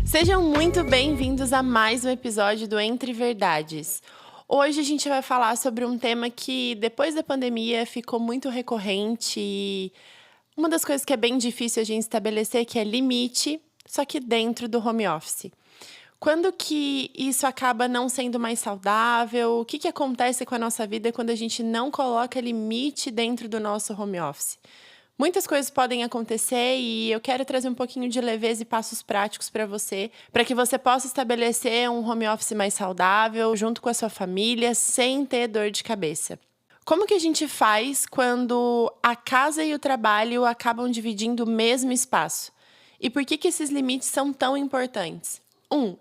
Sejam muito bem-vindos a mais um episódio do Entre Verdades. Hoje a gente vai falar sobre um tema que, depois da pandemia, ficou muito recorrente e uma das coisas que é bem difícil a gente estabelecer, que é limite, só que dentro do home office. Quando que isso acaba não sendo mais saudável? O que acontece com a nossa vida quando a gente não coloca limite dentro do nosso home office? Muitas coisas podem acontecer e eu quero trazer um pouquinho de leveza e passos práticos para você, para que você possa estabelecer um home office mais saudável, junto com a sua família, sem ter dor de cabeça. Como que a gente faz quando a casa e o trabalho acabam dividindo o mesmo espaço? E por que esses limites são tão importantes?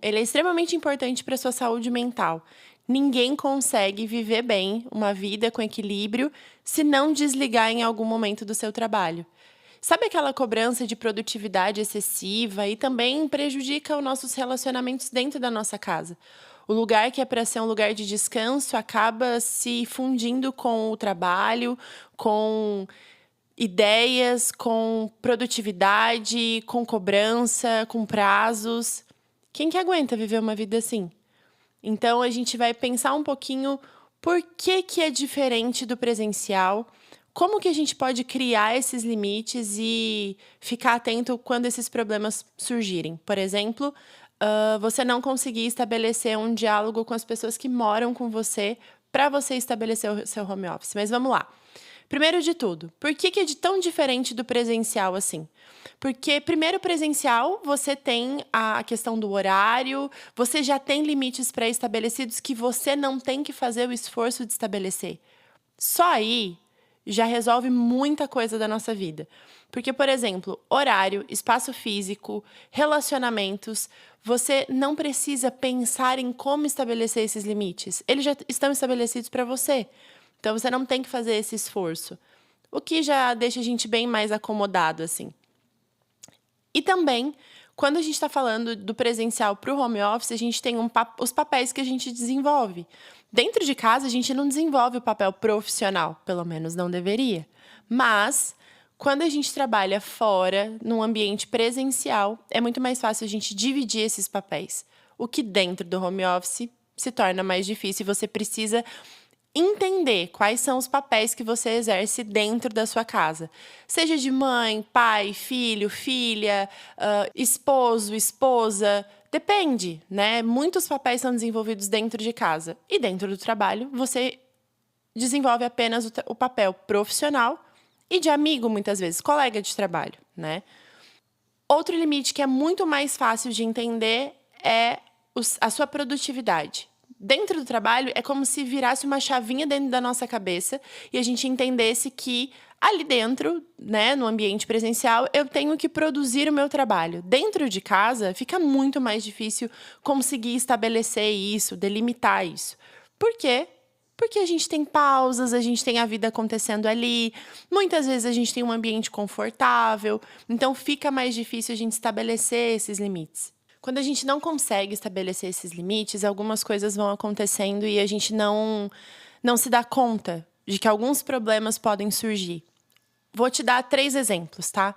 Ele é extremamente importante para a sua saúde mental. Ninguém consegue viver bem uma vida com equilíbrio se não desligar em algum momento do seu trabalho. Sabe aquela cobrança de produtividade excessiva e também prejudica os nossos relacionamentos dentro da nossa casa? O lugar que é para ser um lugar de descanso acaba se fundindo com o trabalho, com ideias, com produtividade, com cobrança, com prazos. Quem que aguenta viver uma vida assim? Então, a gente vai pensar um pouquinho por que é diferente do presencial, como que a gente pode criar esses limites e ficar atento quando esses problemas surgirem. Por exemplo, você não conseguir estabelecer um diálogo com as pessoas que moram com você para você estabelecer o seu home office. Mas vamos lá. Primeiro de tudo, por que é tão diferente do presencial assim? Porque, primeiro, presencial, você tem a questão do horário, você já tem limites pré-estabelecidos que você não tem que fazer o esforço de estabelecer. Só aí já resolve muita coisa da nossa vida. Porque, por exemplo, horário, espaço físico, relacionamentos, você não precisa pensar em como estabelecer esses limites. Eles já estão estabelecidos para você. Então, você não tem que fazer esse esforço. O que já deixa a gente bem mais acomodado, assim. E também, quando a gente está falando do presencial para o home office, a gente tem os papéis que a gente desenvolve. Dentro de casa, a gente não desenvolve o papel profissional, pelo menos não deveria. Mas, quando a gente trabalha fora, num ambiente presencial, é muito mais fácil a gente dividir esses papéis. O que dentro do home office se torna mais difícil e você precisa entender quais são os papéis que você exerce dentro da sua casa. Seja de mãe, pai, filho, filha, esposo, esposa, depende, né? Muitos papéis são desenvolvidos dentro de casa. E dentro do trabalho, você desenvolve apenas o papel profissional e de amigo, muitas vezes, colega de trabalho, né? Outro limite que é muito mais fácil de entender é a sua produtividade. Dentro do trabalho, é como se virasse uma chavinha dentro da nossa cabeça e a gente entendesse que ali dentro, né, no ambiente presencial, eu tenho que produzir o meu trabalho. Dentro de casa, fica muito mais difícil conseguir estabelecer isso, delimitar isso. Por quê? Porque a gente tem pausas, a gente tem a vida acontecendo ali, muitas vezes a gente tem um ambiente confortável, então fica mais difícil a gente estabelecer esses limites. Quando a gente não consegue estabelecer esses limites, algumas coisas vão acontecendo e a gente não se dá conta de que alguns problemas podem surgir. Vou te dar 3 exemplos, tá?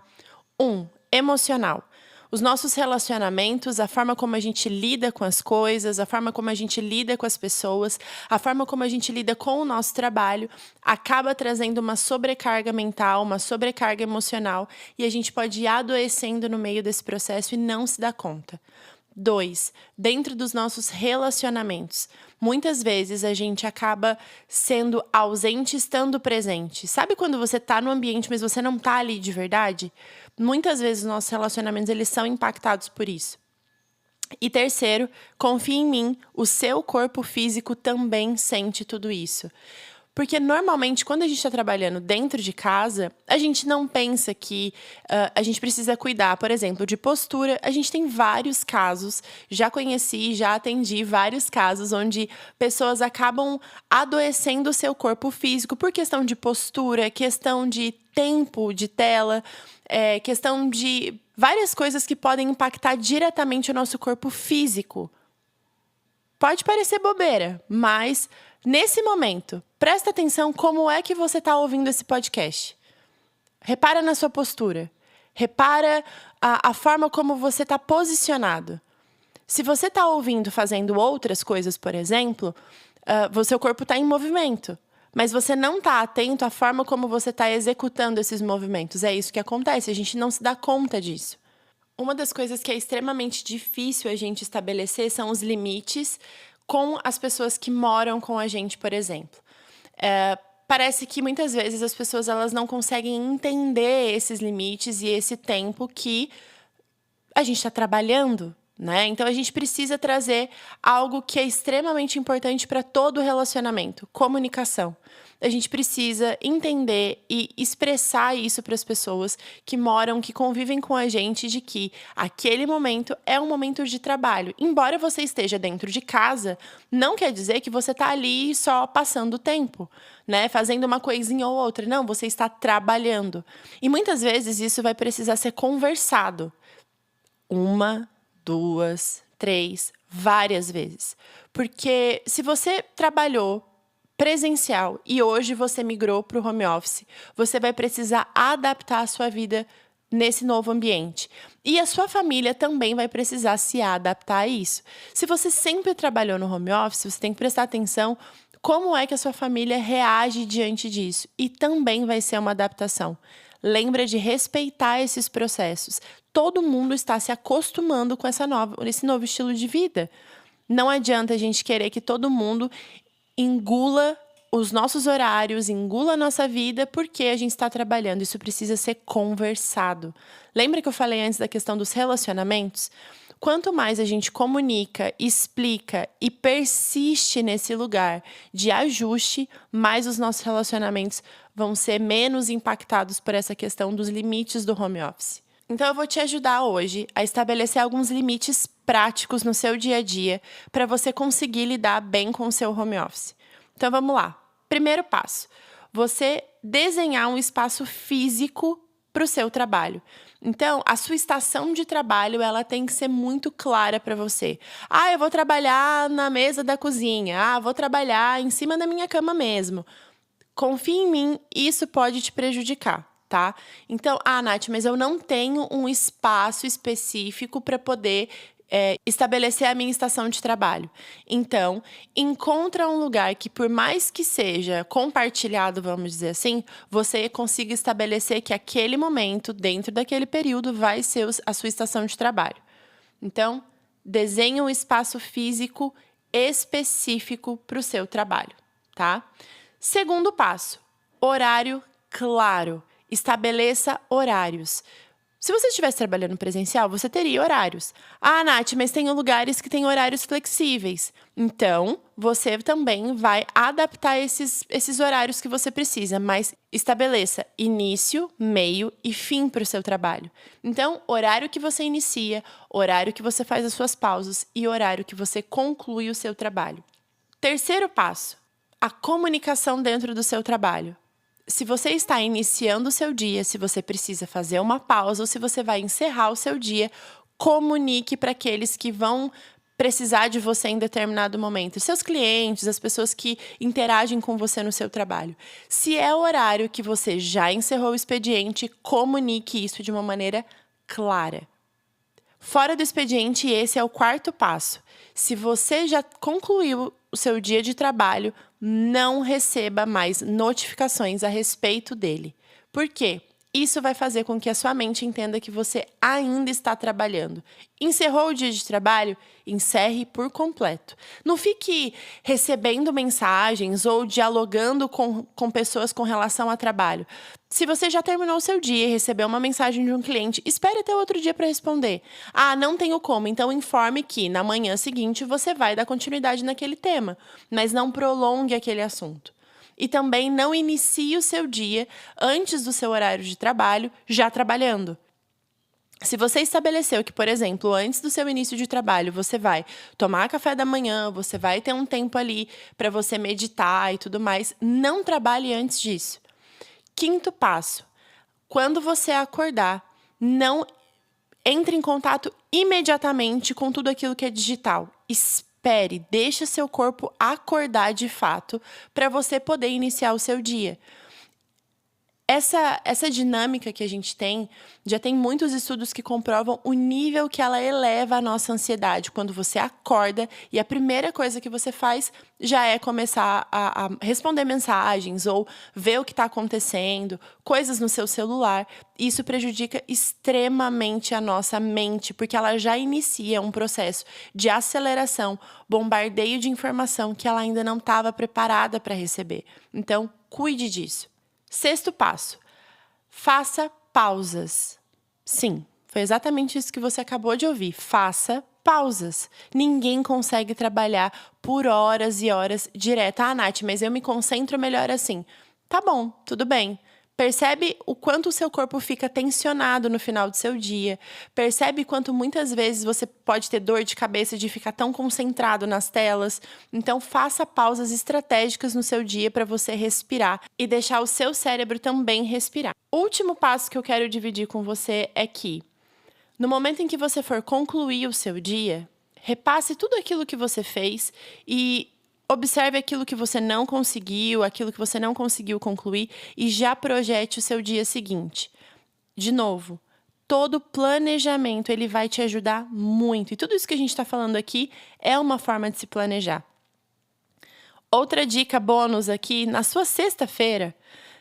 emocional. Os nossos relacionamentos, a forma como a gente lida com as coisas, a forma como a gente lida com as pessoas, a forma como a gente lida com o nosso trabalho, acaba trazendo uma sobrecarga mental, uma sobrecarga emocional, e a gente pode ir adoecendo no meio desse processo e não se dar conta. 2, dentro dos nossos relacionamentos. Muitas vezes a gente acaba sendo ausente estando presente. Sabe quando você tá no ambiente, mas você não tá ali de verdade? Muitas vezes os nossos relacionamentos eles são impactados por isso. E 3, confie em mim, o seu corpo físico também sente tudo isso. Porque normalmente, quando a gente está trabalhando dentro de casa, a gente não pensa que a gente precisa cuidar, por exemplo, de postura. A gente tem vários casos, já conheci, já atendi vários casos onde pessoas acabam adoecendo o seu corpo físico por questão de postura, questão de tempo de tela, questão de várias coisas que podem impactar diretamente o nosso corpo físico. Pode parecer bobeira, mas Nesse momento, presta atenção como é que você está ouvindo esse podcast. Repara na sua postura. Repara a forma como você está posicionado. Se você está ouvindo fazendo outras coisas, por exemplo, seu corpo está em movimento. Mas você não está atento à forma como você está executando esses movimentos. É isso que acontece, a gente não se dá conta disso. Uma das coisas que é extremamente difícil a gente estabelecer são os limites com as pessoas que moram com a gente, por exemplo. Parece que muitas vezes as pessoas elas não conseguem entender esses limites e esse tempo que a gente está trabalhando, né? Então, a gente precisa trazer algo que é extremamente importante para todo relacionamento: comunicação. A gente precisa entender e expressar isso para as pessoas que moram, que convivem com a gente, de que aquele momento é um momento de trabalho. Embora você esteja dentro de casa, não quer dizer que você está ali só passando o tempo, né? Fazendo uma coisinha ou outra. Não, você está trabalhando. E muitas vezes isso vai precisar ser conversado. 1, 2, 3, várias vezes. Porque se você trabalhou presencial e hoje você migrou para o home office, você vai precisar adaptar a sua vida nesse novo ambiente. E a sua família também vai precisar se adaptar a isso. Se você sempre trabalhou no home office, você tem que prestar atenção como é que a sua família reage diante disso. E também vai ser uma adaptação. Lembra de respeitar esses processos. Todo mundo está se acostumando com esse novo estilo de vida. Não adianta a gente querer que todo mundo engula os nossos horários, engula a nossa vida porque a gente está trabalhando. Isso precisa ser conversado. Lembra que eu falei antes da questão dos relacionamentos? Quanto mais a gente comunica, explica e persiste nesse lugar de ajuste, mais os nossos relacionamentos vão ser menos impactados por essa questão dos limites do home office. Então, eu vou te ajudar hoje a estabelecer alguns limites práticos no seu dia a dia para você conseguir lidar bem com o seu home office. Então, vamos lá. Primeiro passo, você desenhar um espaço físico para o seu trabalho. Então, a sua estação de trabalho, ela tem que ser muito clara para você. Eu vou trabalhar na mesa da cozinha. Vou trabalhar em cima da minha cama mesmo. Confie em mim, isso pode te prejudicar, tá? Então, Nath, mas eu não tenho um espaço específico para poder estabelecer a minha estação de trabalho. Então, encontra um lugar que, por mais que seja compartilhado, vamos dizer assim, você consiga estabelecer que aquele momento, dentro daquele período, vai ser a sua estação de trabalho. Então, desenhe um espaço físico específico para o seu trabalho, tá? Segundo passo, horário claro. Estabeleça horários. Se você estivesse trabalhando presencial, você teria horários. Nath, mas tem lugares que têm horários flexíveis. Então, você também vai adaptar esses horários que você precisa, mas estabeleça início, meio e fim para o seu trabalho. Então, horário que você inicia, horário que você faz as suas pausas e horário que você conclui o seu trabalho. Terceiro passo, a comunicação dentro do seu trabalho. Se você está iniciando o seu dia, se você precisa fazer uma pausa ou se você vai encerrar o seu dia, comunique para aqueles que vão precisar de você em determinado momento. Seus clientes, as pessoas que interagem com você no seu trabalho. Se é o horário que você já encerrou o expediente, comunique isso de uma maneira clara. Fora do expediente, esse é o quarto passo. Se você já concluiu o seu dia de trabalho, não receba mais notificações a respeito dele. Por quê? Isso vai fazer com que a sua mente entenda que você ainda está trabalhando. Encerrou o dia de trabalho? Encerre por completo. Não fique recebendo mensagens ou dialogando com pessoas com relação a trabalho. Se você já terminou o seu dia e recebeu uma mensagem de um cliente, espere até outro dia para responder. Não tenho como, então informe que na manhã seguinte você vai dar continuidade naquele tema, mas não prolongue aquele assunto. E também não inicie o seu dia antes do seu horário de trabalho, já trabalhando. Se você estabeleceu que, por exemplo, antes do seu início de trabalho, você vai tomar café da manhã, você vai ter um tempo ali para você meditar e tudo mais, não trabalhe antes disso. Quinto passo, quando você acordar, não entre em contato imediatamente com tudo aquilo que é digital. espere, deixa seu corpo acordar de fato para você poder iniciar o seu dia. Essa dinâmica que a gente tem, já tem muitos estudos que comprovam o nível que ela eleva a nossa ansiedade quando você acorda e a primeira coisa que você faz já é começar a responder mensagens ou ver o que está acontecendo, coisas no seu celular. Isso prejudica extremamente a nossa mente, porque ela já inicia um processo de aceleração, bombardeio de informação que ela ainda não estava preparada para receber. Então, cuide disso. 6º passo, faça pausas. Sim, foi exatamente isso que você acabou de ouvir. Faça pausas. Ninguém consegue trabalhar por horas e horas direto. Ah, Nath, mas eu me concentro melhor assim. Tá bom, tudo bem. Percebe o quanto o seu corpo fica tensionado no final do seu dia. Percebe quanto muitas vezes você pode ter dor de cabeça de ficar tão concentrado nas telas. Então, faça pausas estratégicas no seu dia para você respirar e deixar o seu cérebro também respirar. Último passo que eu quero dividir com você é que, no momento em que você for concluir o seu dia, repasse tudo aquilo que você fez e observe aquilo que você não conseguiu, aquilo que você não conseguiu concluir e já projete o seu dia seguinte. De novo, todo planejamento ele vai te ajudar muito. E tudo isso que a gente está falando aqui é uma forma de se planejar. Outra dica bônus aqui, na sua sexta-feira,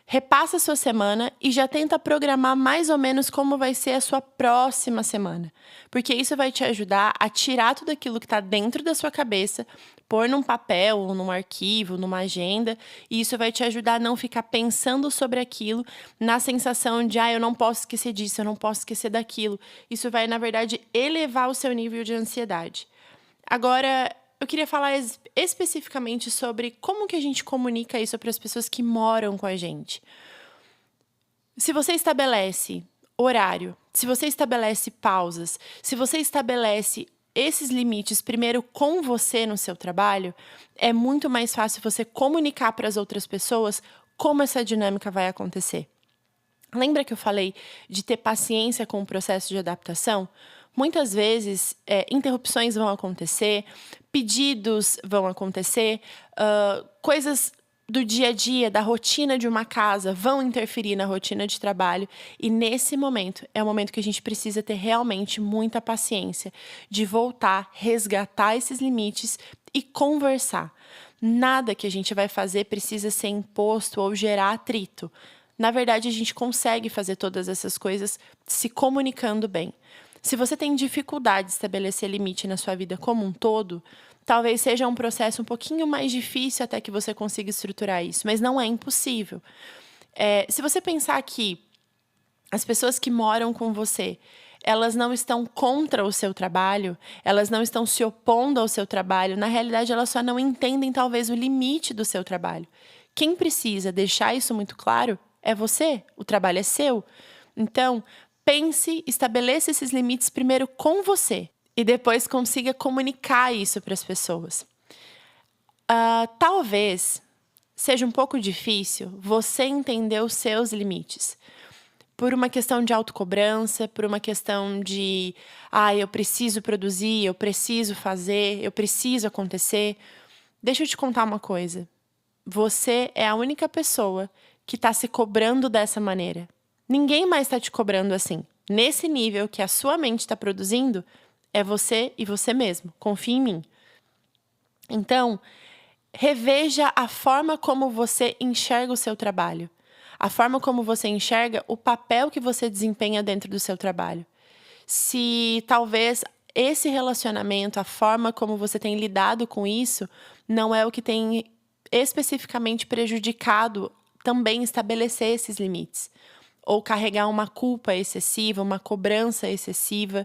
repassa a sua semana e já tenta programar mais ou menos como vai ser a sua próxima semana. Porque isso vai te ajudar a tirar tudo aquilo que está dentro da sua cabeça, pôr num papel, num arquivo, numa agenda, e isso vai te ajudar a não ficar pensando sobre aquilo na sensação de, eu não posso esquecer disso, eu não posso esquecer daquilo. Isso vai, na verdade, elevar o seu nível de ansiedade. Agora, eu queria falar especificamente sobre como que a gente comunica isso para as pessoas que moram com a gente. Se você estabelece horário, se você estabelece pausas, se você estabelece esses limites primeiro com você no seu trabalho, é muito mais fácil você comunicar para as outras pessoas como essa dinâmica vai acontecer. Lembra que eu falei de ter paciência com o processo de adaptação? Muitas vezes, interrupções vão acontecer, pedidos vão acontecer, coisas do dia a dia, da rotina de uma casa, vão interferir na rotina de trabalho. E nesse momento, é o momento que a gente precisa ter realmente muita paciência de voltar, resgatar esses limites e conversar. Nada que a gente vai fazer precisa ser imposto ou gerar atrito. Na verdade, a gente consegue fazer todas essas coisas se comunicando bem. Se você tem dificuldade de estabelecer limite na sua vida como um todo, talvez seja um processo um pouquinho mais difícil até que você consiga estruturar isso, mas não é impossível. Se você pensar que as pessoas que moram com você, elas não estão contra o seu trabalho, elas não estão se opondo ao seu trabalho, na realidade elas só não entendem talvez o limite do seu trabalho. Quem precisa deixar isso muito claro é você, o trabalho é seu. Então, pense, estabeleça esses limites primeiro com você e depois consiga comunicar isso para as pessoas. Talvez seja um pouco difícil você entender os seus limites. Por uma questão de autocobrança, por uma questão de eu preciso produzir, eu preciso fazer, eu preciso acontecer. Deixa eu te contar uma coisa. Você é a única pessoa que está se cobrando dessa maneira. Ninguém mais está te cobrando assim. Nesse nível que a sua mente está produzindo, é você e você mesmo. Confie em mim. Então, reveja a forma como você enxerga o seu trabalho. A forma como você enxerga o papel que você desempenha dentro do seu trabalho. Se talvez esse relacionamento, a forma como você tem lidado com isso, não é o que tem especificamente prejudicado também estabelecer esses limites. Ou carregar uma culpa excessiva, uma cobrança excessiva.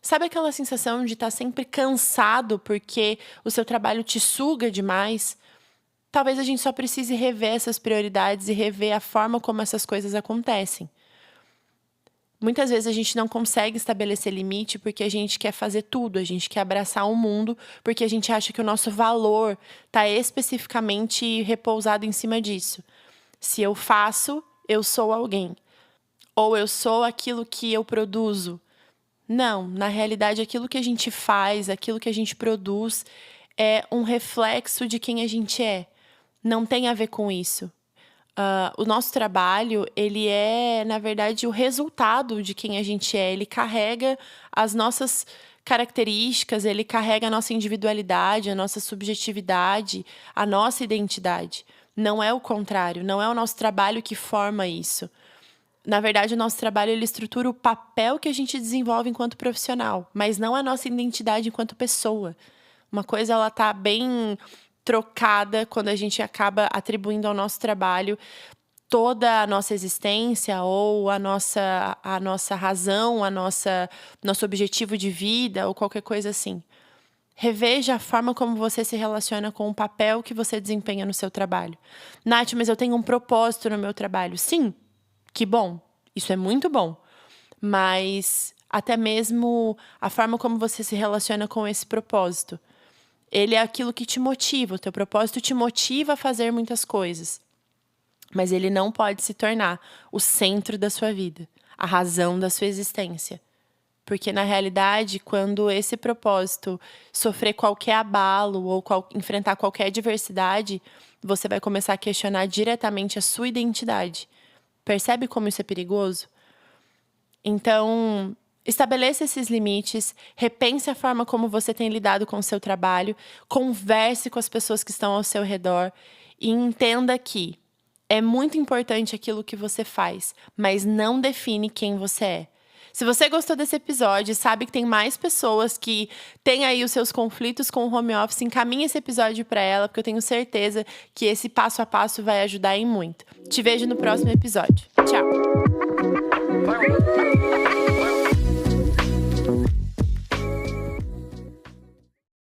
Sabe aquela sensação de estar sempre cansado porque o seu trabalho te suga demais? Talvez a gente só precise rever essas prioridades e rever a forma como essas coisas acontecem. Muitas vezes a gente não consegue estabelecer limite porque a gente quer fazer tudo, a gente quer abraçar o mundo, porque a gente acha que o nosso valor está especificamente repousado em cima disso. Se eu faço, eu sou alguém. Ou eu sou aquilo que eu produzo. Não, na realidade, aquilo que a gente faz, aquilo que a gente produz é um reflexo de quem a gente é. Não tem a ver com isso. O nosso trabalho, ele é, na verdade, o resultado de quem a gente é. Ele carrega as nossas características, ele carrega a nossa individualidade, a nossa subjetividade, a nossa identidade. Não é o contrário, não é o nosso trabalho que forma isso. Na verdade, o nosso trabalho, ele estrutura o papel que a gente desenvolve enquanto profissional, mas não a nossa identidade enquanto pessoa. Uma coisa, ela tá bem trocada quando a gente acaba atribuindo ao nosso trabalho toda a nossa existência ou a nossa razão, nosso objetivo de vida ou qualquer coisa assim. Reveja a forma como você se relaciona com o papel que você desempenha no seu trabalho. Nath, mas eu tenho um propósito no meu trabalho. Sim, que bom. Isso é muito bom. Mas até mesmo a forma como você se relaciona com esse propósito. Ele é aquilo que te motiva. O teu propósito te motiva a fazer muitas coisas. Mas ele não pode se tornar o centro da sua vida, a razão da sua existência. Porque, na realidade, quando esse propósito sofrer qualquer abalo ou enfrentar qualquer adversidade, você vai começar a questionar diretamente a sua identidade. Percebe como isso é perigoso? Então, estabeleça esses limites, repense a forma como você tem lidado com o seu trabalho, converse com as pessoas que estão ao seu redor e entenda que é muito importante aquilo que você faz, mas não define quem você é. Se você gostou desse episódio e sabe que tem mais pessoas que têm aí os seus conflitos com o home office, encaminhe esse episódio para ela, porque eu tenho certeza que esse passo a passo vai ajudar em muito. Te vejo no próximo episódio. Tchau!